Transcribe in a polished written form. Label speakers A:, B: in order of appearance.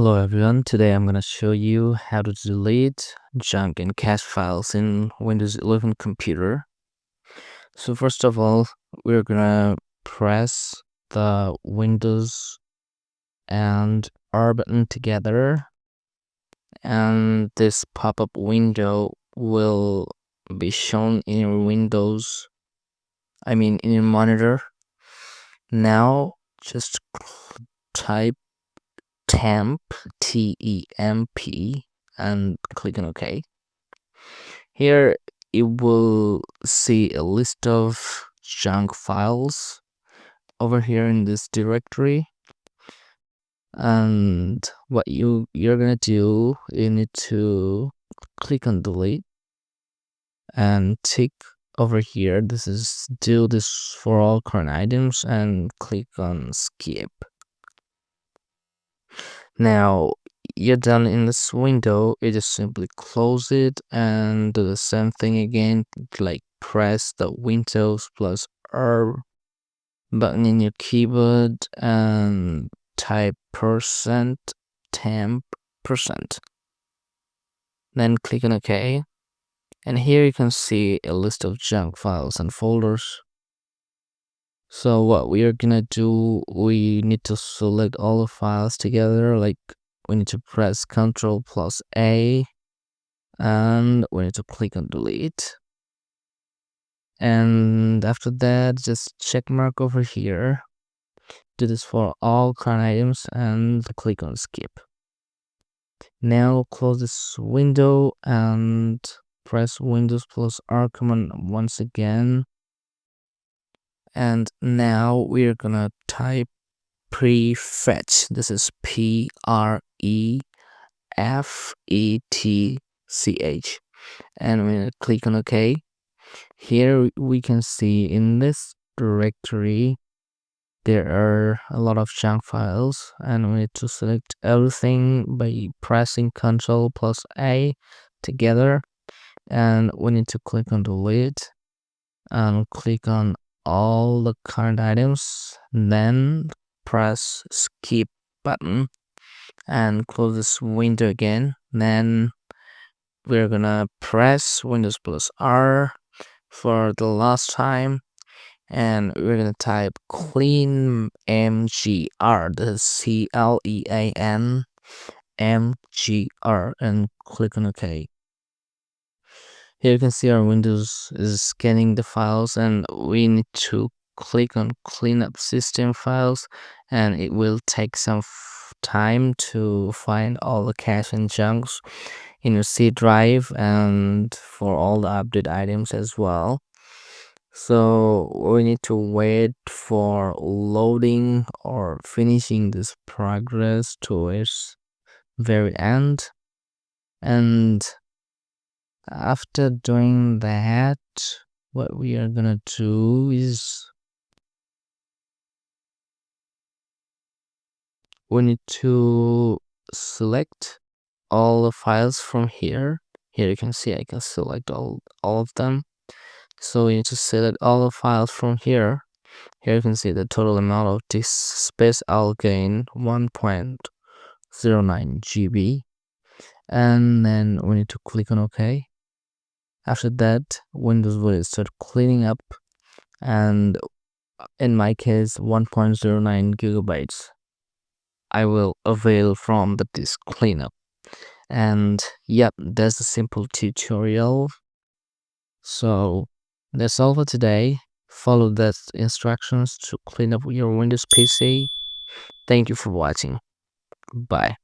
A: Hello everyone, today I'm gonna show you how to delete junk and cache files in Windows 11 computer. So first of all, we're gonna press the Windows and R button together, and this pop-up window will be shown in your in your monitor. Now just type temp, T-E-M-P, and click on OK. Here it will see a list of junk files over here in this directory, and what you're gonna do, you need to click on delete and tick over here, this is do this for all current items, and click on skip. Now you're done in this window, you just simply close it and do the same thing again, like press the Windows plus R button in your keyboard and type %temp%. Then click on OK, and here you can see a list of junk files and folders. So what we are gonna do, we need to select all the files together, like we need to press Ctrl plus A, and we need to click on delete. And after that, just check mark over here, do this for all current items, and click on skip. Now close this window and press Windows plus R command once again. And now we're gonna type prefetch. This is PREFETCH, and we're gonna click on OK. Here we can see in this directory there are a lot of junk files, and we need to select everything by pressing Ctrl plus A together, and we need to click on delete and click on all the current items, then press skip button and close this window again. Then we're gonna press Windows plus R for the last time, and we're gonna type clean mgr, the CLEAN mgr, and click on OK. Here you can see our Windows is scanning the files, and we need to click on clean up system files, and it will take some time to find all the cache and chunks in your C drive and for all the update items as well. So we need to wait for loading or finishing this progress to its very end, and after doing that, what we are gonna do is we need to select all the files from here. Here you can see I can select all of them. So we need to select all the files from here. Here you can see the total amount of disk space I'll gain 1.09 GB, and then we need to click on OK. After that, Windows will start cleaning up, and in my case 1.09 gigabytes I will avail from the disk cleanup. And yep, that's a simple tutorial. So that's all for today. Follow the instructions to clean up your Windows PC. Thank you for watching. Bye.